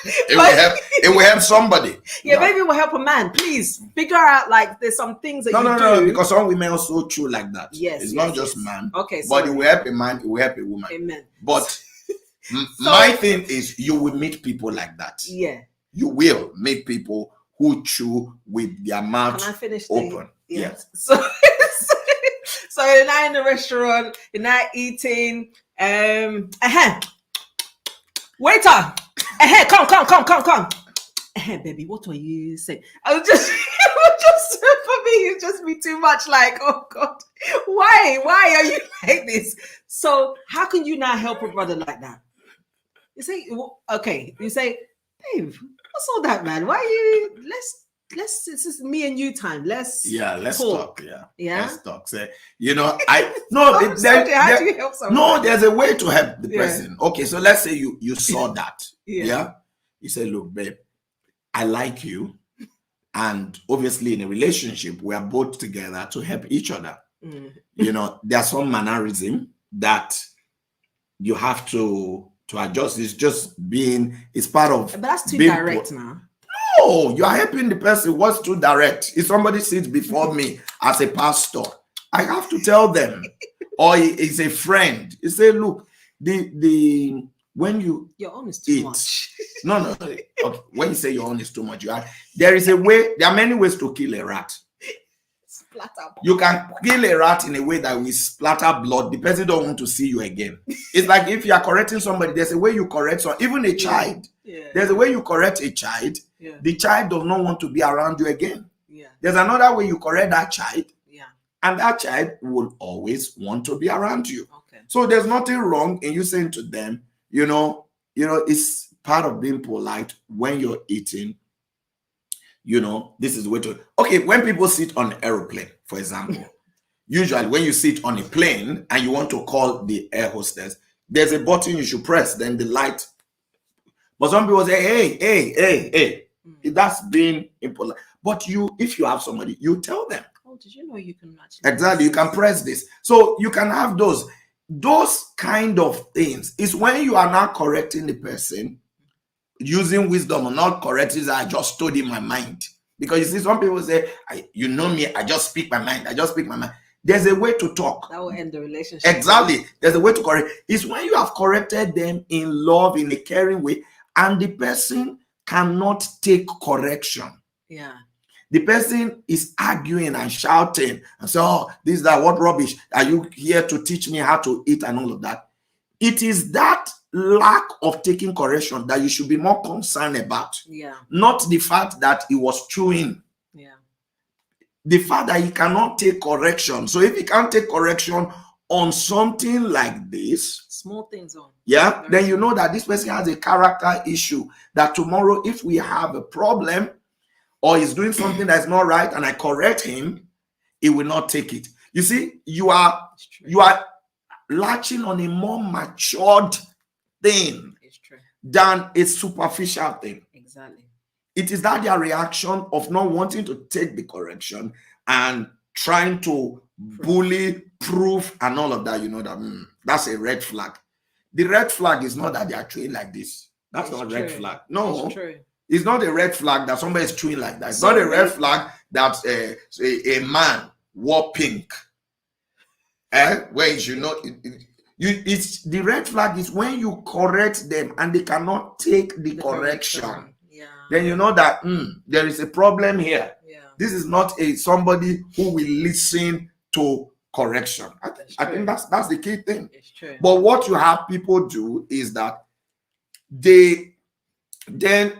It will help somebody. Yeah, maybe it will help a man. Please figure out, like, there's some things that you do. No, because some women also chew like that. Yes, it's not just man. Okay, but it will help a man. It will help a woman. Amen. But my thing is, you will meet people like that. Yeah, you will meet people who chew with their mouth Can I finish open. Yes. So you're not in the restaurant, you're not eating. Waiter, come. Baby, what were you saying? I was just, for me, it's just be too much. Like, oh God, why are you like this? So how can you not help a brother like that? You say, okay. You say, babe, what's all that, man? Why are you? Let's. This is me and you time. Let's talk. Yeah. Let's talk. Say, I no. How do you help someone? No, there's a way to help the person. Okay, so let's say you saw that. Yeah. You say, look, babe, I like you, and obviously in a relationship we are both together to help each other. There's some mannerism that you have to adjust. It's part of. But that's too direct now. No, you are helping the person. What's too direct? If somebody sits before me as a pastor, I have to tell them, or it's a friend. You say, look, when your own is too much. No. Okay. When you say your own is too much, there is a way. There are many ways to kill a rat. Splatter. You can kill a rat in a way that will splatter blood. The person don't want to see you again. It's like if you are correcting somebody, there's a way you correct someone, even a child. Yeah. There's a way you correct a child. Yeah. The child does not want to be around you again. Yeah. There's another way you correct that child. Yeah. And that child will always want to be around you. Okay. So there's nothing wrong in you saying to them, it's part of being polite when you're eating. This is the way to. Okay, when people sit on an aeroplane, for example, usually when you sit on a plane and you want to call the air hostess, there's a button you should press, then the light. But some people say, hey. That's being impolite. But if you have somebody, you tell them. Oh, did you know you can actually? Exactly, you can press this. So you can have those kind of things. It's when you are not correcting the person using wisdom or not correcting. I just told in my mind. Because you see, some people say, you know me, I just speak my mind. There's a way to talk. That will end the relationship. Exactly. There's a way to correct. It's when you have corrected them in love, in a caring way, and the person cannot take correction. Yeah. The person is arguing and shouting and say, oh, this, that, what rubbish. Are you here to teach me how to eat and all of that? It is that lack of taking correction that you should be more concerned about. Yeah. Not the fact that he was chewing. Yeah. The fact that he cannot take correction. So if he can't take correction on something like this, small things on. Yeah, then you know that this person has a character issue. That tomorrow, if we have a problem or he's doing something that's not right and I correct him, he will not take it. You see, you are latching on a more matured thing than a superficial thing. Exactly. It is that their reaction of not wanting to take the correction and trying to bully, prove, and all of that. That's a red flag. The red flag is not that they are chewing like this. That's not a red flag. No, it's not a red flag that somebody is chewing like that. It's not a red flag that a man wore pink. Where it's the red flag is when you correct them and they cannot take the correction. Yeah. Then you know that there is a problem here. Yeah. This is not somebody who will listen to correction. I think that's the key thing. It's true. But what you have people do is that they then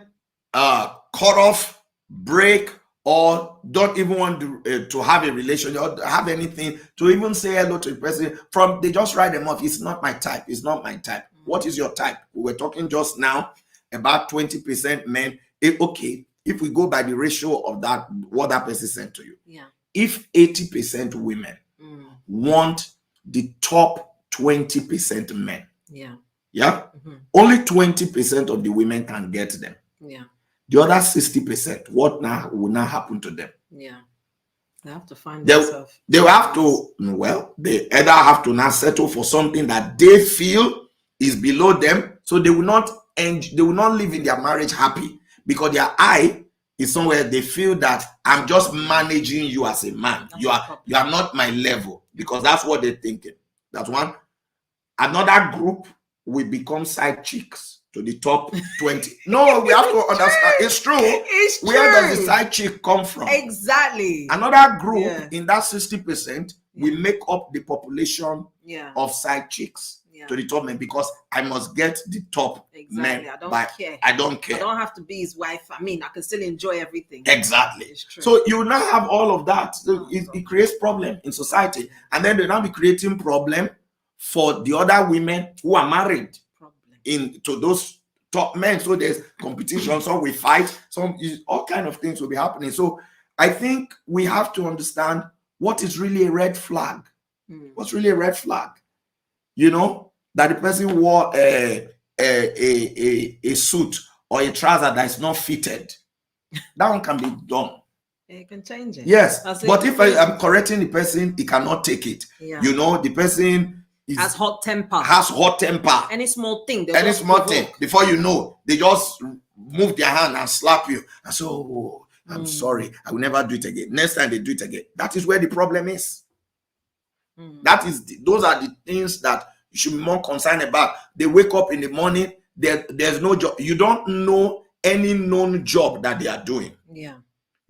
cut off, break, or don't even want to have a relationship or have anything to even say hello to the person. They just write them off. It's not my type. It's not my type. What is your type? We were talking just now about 20% men. Okay, if we go by the ratio of that, what that person said to you. Yeah. If 80% women want the top 20% men. Yeah. Yeah. Mm-hmm. Only 20% of the women can get them. Yeah. The other 60%, what now will now happen to them? Yeah. They have to find themselves. They have to, they either have to now settle for something that they feel is below them. So they will not live in their marriage happy because their eye is somewhere they feel that I'm just managing you as a man. You are not my level, because that's what they're thinking. That's one. Another group will become side chicks to the top 20. No, we have to understand. It's true. It's true. Where does the side chick come from? Exactly. Another group in that 60% will make up the population of side chicks to the top men, because I must get the top men. I don't care. I don't care. I don't have to be his wife. I mean, I can still enjoy everything. Exactly. So you now have all of that. So it creates problem in society, and then they now be creating problem for the other women who are married to those top men. So there's competition. Some we fight. Some all kind of things will be happening. So I think we have to understand what is really a red flag. What's really a red flag? You know, that the person wore a suit or a trouser that is not fitted. That one can be done. It can change it. Yes, but if I am correcting the person, he cannot take it. You know, the person has hot temper. Any small thing. Before you know, they just move their hand and slap you. And so, oh, I'm sorry, I will never do it again. Next time they do it again. That is where the problem is. Those are the things that you should be more concerned about. They wake up in the morning, there's no job. You don't know any known job that they are doing. You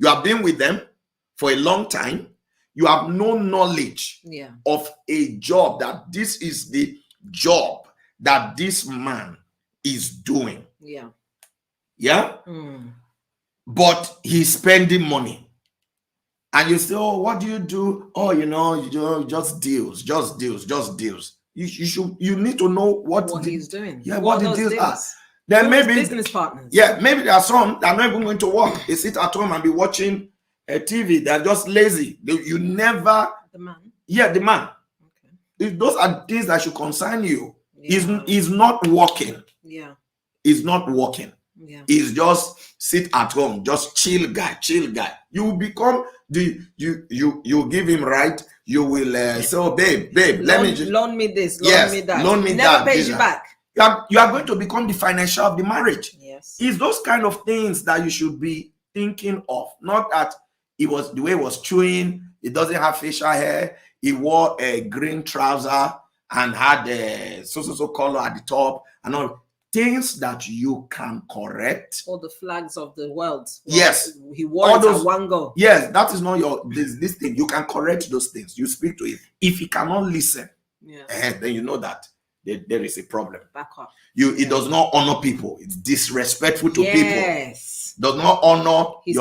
have been with them for a long time. You have no knowledge of a job, that this is the job that this man is doing. But he's spending money. And you say, oh, what do you do? Oh, you know, just deals. You need to know what he's doing. What the deals are. Then maybe business partners. Maybe there are some that are not even going to work. They sit at home and be watching a TV. They're just lazy. You never. The man. Yeah, the man. Okay. Those are things that should concern you. He's not working. He's not working. He's just sit at home, just chill guy. You will become you give him right. You will say, oh, babe, let me just loan me this, loan me that. Loan me Never that. pays you back. You are going to become the financier of the marriage. It's those kind of things that you should be thinking of. Not that it was the way it was chewing. It doesn't have facial hair. He wore a green trouser and had a so color at the top and all. Things that you can correct. All the flags of the world. Yes. He wore it at one go. Yes, that is not this thing. You can correct those things. You speak to it. If he cannot listen, then you know that there is a problem. Back up. It does not honor people. It's disrespectful to people. Does not honor his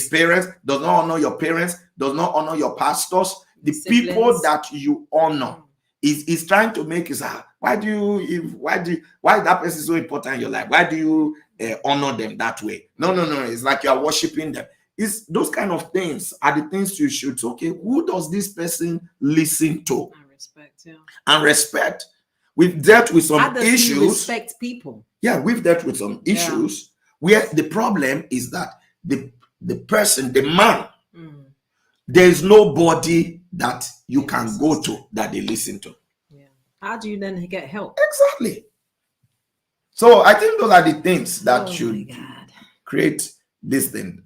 parents. Does not honor your parents. Does not honor your pastors. The people that you honor. Is trying to make it why is that person so important in your life? Why do you honor them that way? No. It's like you are worshiping them. It's those kind of things are the things you should. Okay, who does this person listen to? And respect. We've dealt with some issues. Respect people. Yeah, we've dealt with some issues where the problem is that the person, the man, there is nobody that you can go to that they listen to. How do you then get help? Exactly. So I think those are the things that should create this thing.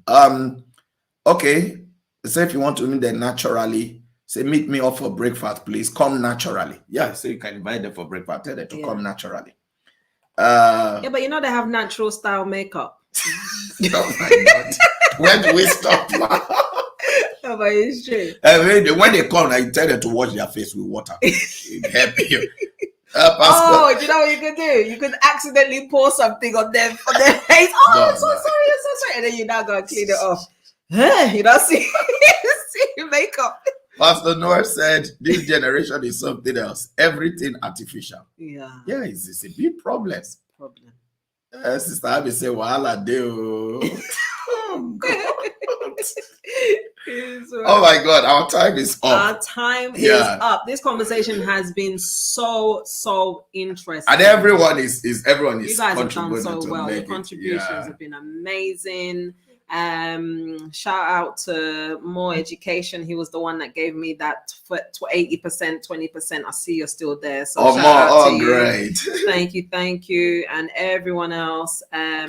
Okay. Say if you want to meet them naturally, say meet me up for breakfast, please. Come naturally. Yeah, so you can invite them for breakfast. Tell them to come naturally. But you know they have natural style makeup. Oh my God. When do we stop? But it's true. When they come, I tell them to wash their face with water. It help you. You know what you could do? You could accidentally pour something on their face. I'm so sorry. And then you now go and clean it off. You don't see makeup. Pastor Noah said, this generation is something else. Everything artificial. Yeah, it's a big problem. Sister Abby say, wahala deo. Oh my God, our time is up. Our time is up. This conversation has been so interesting. And everyone is you guys have contributing done so well. Your contributions have been amazing. Shout out to More Education. He was the one that gave me that 80%, 20%. I see you're still there. So shout out to you. Great. Thank you. And everyone else. I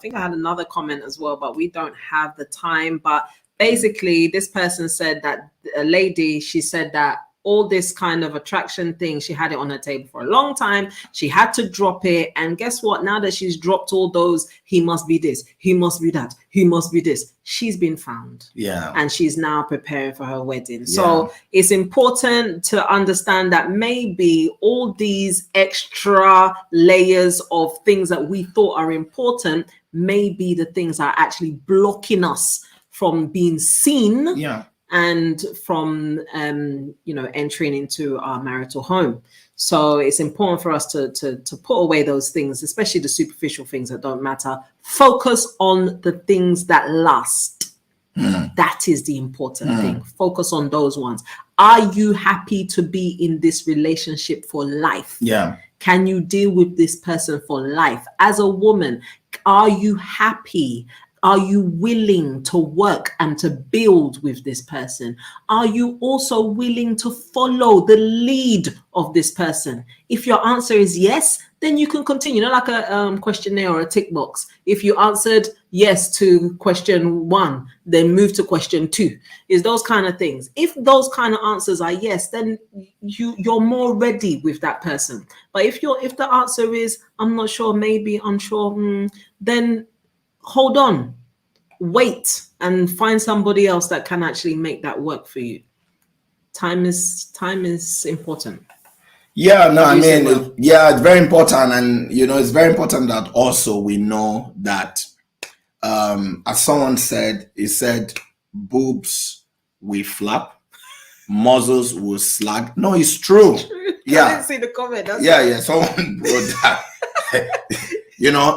think I had another comment as well, but we don't have the time. But basically, this person said that a lady, she said that all this kind of attraction thing. She had it on her table for a long time. She had to drop it. And guess what? Now that she's dropped all those, he must be this, he must be that, he must be this, she's been found. Yeah. And she's now preparing for her wedding. So it's important to understand that maybe all these extra layers of things that we thought are important may be the things that are actually blocking us from being seen. Yeah. And from entering into our marital home. So it's important for us to put away those things, especially the superficial things that don't matter. Focus on the things that last. That is the important thing. Focus on those ones. Are you happy to be in this relationship for life? Yeah. Can you deal with this person for life? As a woman, are you happy? Are you willing to work and to build with this person? Are you also willing to follow the lead of this person? If your answer is yes, then you can continue. Like a questionnaire or a tick box. If you answered yes to question 1, then move to question 2. Is those kind of things. If those kind of answers are yes, then you're more ready with that person. But if the answer is I'm not sure, maybe, unsure, then hold on, wait, and find somebody else that can actually make that work for you. Time is important. Yeah, no, I mean, it's very important. And, it's very important that also we know that, as someone said, he said, boobs will flap, muzzles will slag. No, it's true. Yeah. I didn't see the comment. Yeah, someone wrote that.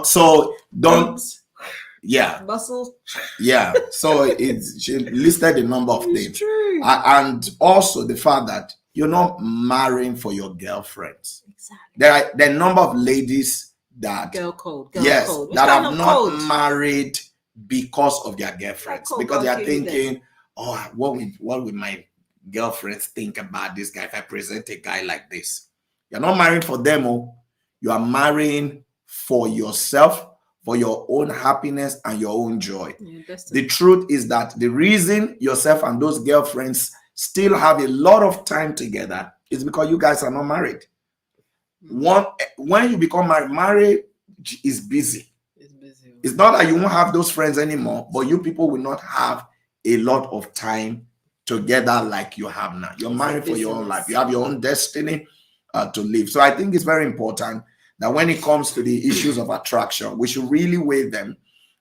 So don't. Yeah. Muscle. Yeah. So she listed a number of things. True. And also the fact that you're not marrying for your girlfriends. Exactly. There are a number of ladies that girl code. that have not married because of their girlfriends. Because they are thinking, what would my girlfriends think about this guy if I present a guy like this? You're not marrying for them. You are marrying for yourself, for your own happiness and your own joy. The truth is that the reason yourself and those girlfriends still have a lot of time together is because you guys are not married. When you become married, marriage is busy. It's not that you won't have those friends anymore, but you people will not have a lot of time together like you have now. You're married for your own life. You have your own destiny to live. So I think it's very important that when it comes to the issues of attraction, we should really weigh them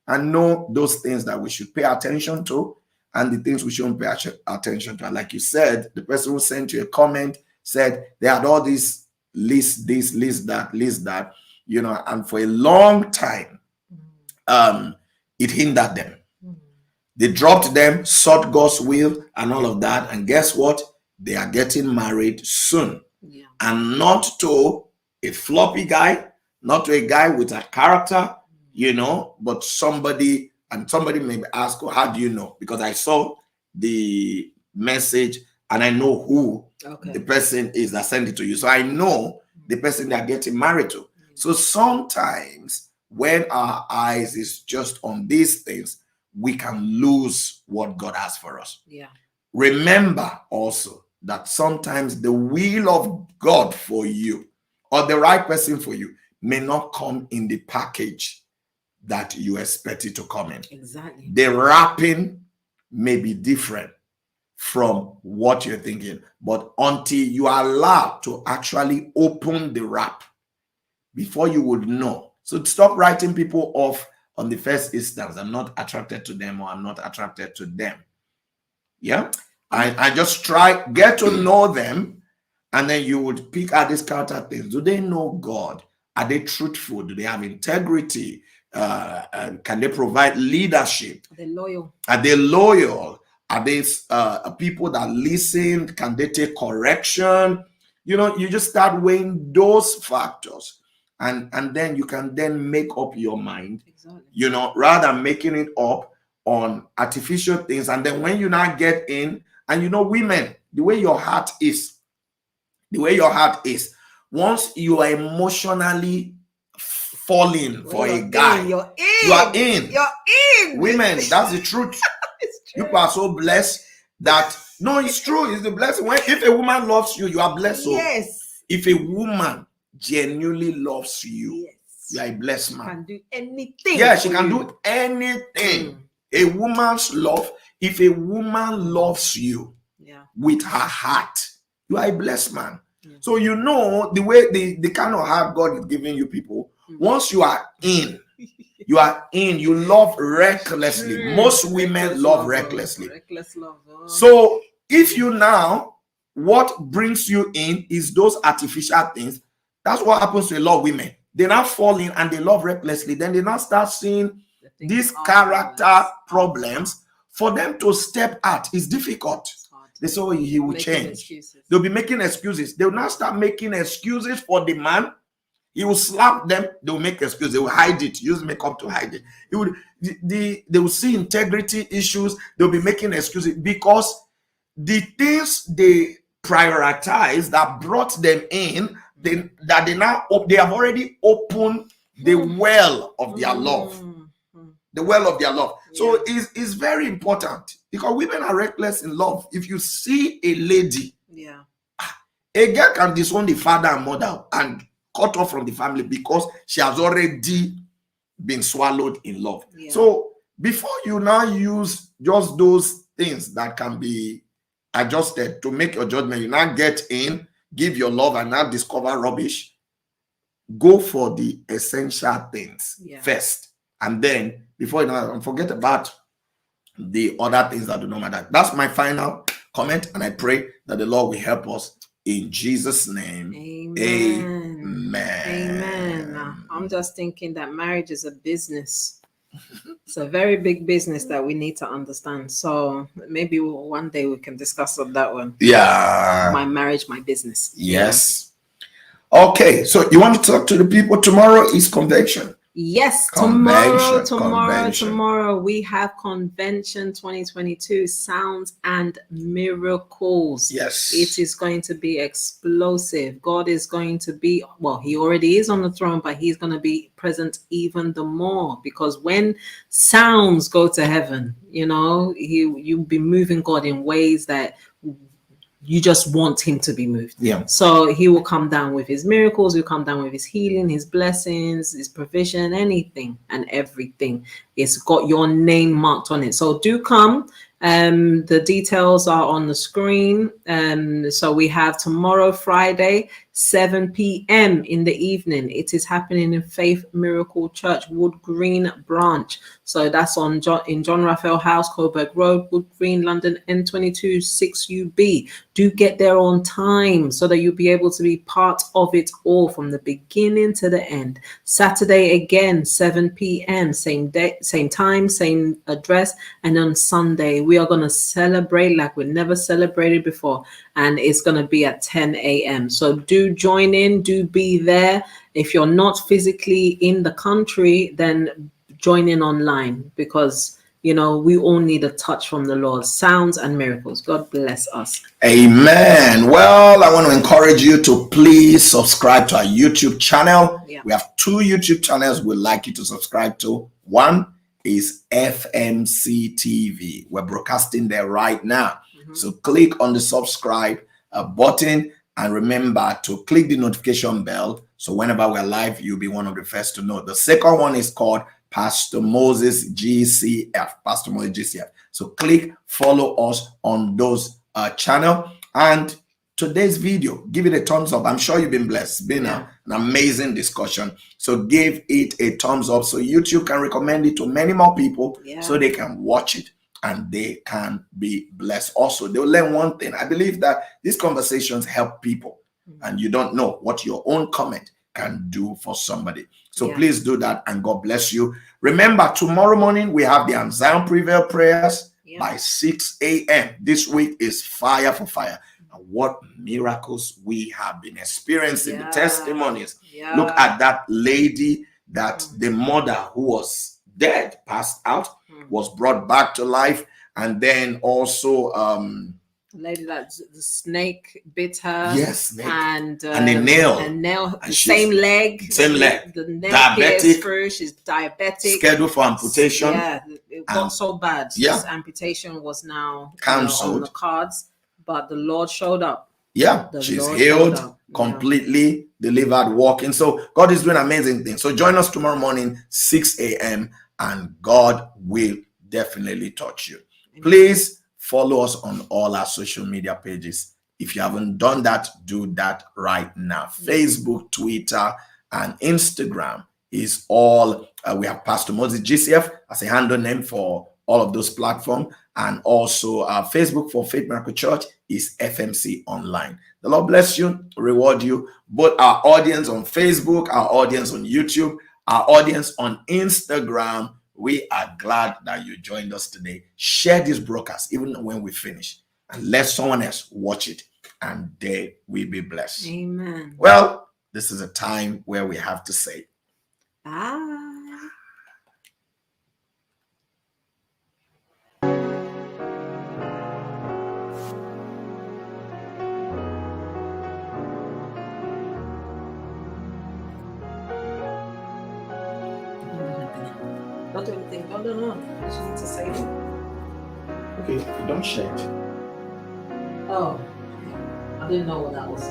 and know those things that we should pay attention to and the things we shouldn't pay attention to. And like you said, the person who sent you a comment said they had all these list this, list that, and for a long time, it hindered them. They dropped them, sought God's will and all of that. And guess what? They are getting married soon. Yeah. And not to a floppy guy, not to a guy with a character, but somebody may ask, how do you know? Because I saw the message and I know who the person is that sent it to you. So I know the person they are getting married to. So sometimes when our eyes is just on these things, we can lose what God has for us. Yeah. Remember also that sometimes the will of God for you or the right person for you may not come in the package that you expect it to come in. Exactly. The wrapping may be different from what you're thinking, but until you are allowed to actually open the wrap, before you would know. So stop writing people off on the first instance. I'm not attracted to them or I'm not attracted to them. Yeah. I just get to know them, and then you would pick out these character things. Do they know God? Are they truthful? Do they have integrity? Can they provide leadership? Are they loyal? Are they people that listen? Can they take correction? You just start weighing those factors. And then you can then make up your mind, rather than making it up on artificial things. And then when you now get in, and women, the way your heart is, once you are emotionally falling for a guy, you are in. Women, that's the truth. You are so blessed that no, it's true. It's the blessing. If a woman loves you, you are blessed. Yes. If a woman genuinely loves you, Yes. you are a blessed man. She can do anything. Yeah, she can do anything. A woman's love. If a woman loves you with her heart, you are a blessed man. So you know the way the kind of heart God is giving you people. Once you are in, you love recklessly. Most women love recklessly. Reckless love. So if you now, what brings you in is those artificial things. That's what happens to a lot of women. They now fall in and they love recklessly. Then they now start seeing these character problems. For them to step out is difficult. They say, oh, he will change. Excuses. They'll be making excuses. They'll now start making excuses for the man. He will slap them. They will make excuses. They will hide it. Use makeup to hide it. They will see integrity issues. They'll be making excuses because the things they prioritize that brought them in, they have already opened the well of their love. The well of their love. So it's very important because women are reckless in love. If you see a lady, a girl can disown the father and mother and cut off from the family because she has already been swallowed in love. So before you now use just those things that can be adjusted to make your judgment, you now get in, give your love, and now discover rubbish. Go for the essential things first, and then before you know, forget about the other things that do not matter. That's my final comment, and I pray that the Lord will help us in Jesus' name. Amen. Amen. I'm just thinking that marriage is a business. It's a very big business that we need to understand. So maybe one day we can discuss on that one. Yeah. My marriage, my business. Yes. Okay. So you want to talk to the people? Tomorrow is convention. Yes, tomorrow we have Convention 2022 Sounds and Miracles. Yes. It is going to be explosive. God is going to be, well, he already is on the throne, but he's going to be present even the more, because when sounds go to heaven, you know, you'll be moving God in ways that you just want him to be moved. Yeah. So he will come down with his miracles, he'll come down with his healing, his blessings, his provision, anything and everything. It's got your name marked on it. So do come. The details are on the screen. So we have tomorrow, Friday, 7 p.m. in the evening. It is happening in Faith Miracle Church, Wood Green branch. So that's in John Raphael House, Coburg Road, Wood Green, London, N22 6UB. Do get there on time so that you'll be able to be part of it all from the beginning to the end. Saturday again, 7 p.m. Same day, same time, same address. And on Sunday, we are going to celebrate like we've never celebrated before. And it's going to be at 10 a.m. So do join in, do be there. If you're not physically in the country, then join in online, because, you know, we all need a touch from the Lord. Sounds and miracles. God bless us. Amen. Well, I want to encourage you to please subscribe to our YouTube channel. Yeah. We have 2 YouTube channels we'd like you to subscribe to. One is FMC TV. We're broadcasting there right now. So click on the subscribe button, and remember to click the notification bell. So whenever we're live, you'll be one of the first to know. The second one is called Pastor Moses GCF, Pastor Moses GCF. So click follow us on those channel. And today's video, give it a thumbs up. I'm sure you've been blessed. It's been an amazing discussion. So give it a thumbs up so YouTube can recommend it to many more people so they can watch it and they can be blessed. Also, they'll learn one thing. I believe that these conversations help people, and you don't know what your own comment can do for somebody. So please do that, and God bless you. Remember, tomorrow morning we have the Zion Prevail prayers by 6 a.m. This week is fire for fire. And what miracles we have been experiencing, the testimonies. Look at that lady that the mother who was dead, passed out, was brought back to life. And then also lady that the snake bit her. Yes, snake. And a nail. The same leg. Same leg. The nail diabetic. Through. She's diabetic. Scheduled for amputation. Yeah, it got so bad. Yeah. This amputation was now Cancelled. on the cards, but the Lord showed up. Yeah, she's healed, Yeah. completely delivered, walking. So God is doing amazing things. So join us tomorrow morning, 6 a.m., and God will definitely touch you. Amen. Please follow us on all our social media pages. If you haven't done that, do that right now. Facebook, Twitter, and Instagram is all. We have Pastor Moses GCF as a handle name for all of those platforms. And also Facebook for Faith Miracle Church is FMC Online. The Lord bless you, reward you. Both our audience on Facebook, our audience on YouTube, our audience on Instagram, we are glad that you joined us today. Share this broadcast even when we finish, and let someone else watch it, and they will be blessed. Amen. Well, this is a time where we have to say, bye. Don't do anything. No. I just need to say it. Okay, you don't share it. Oh, I didn't know what that was.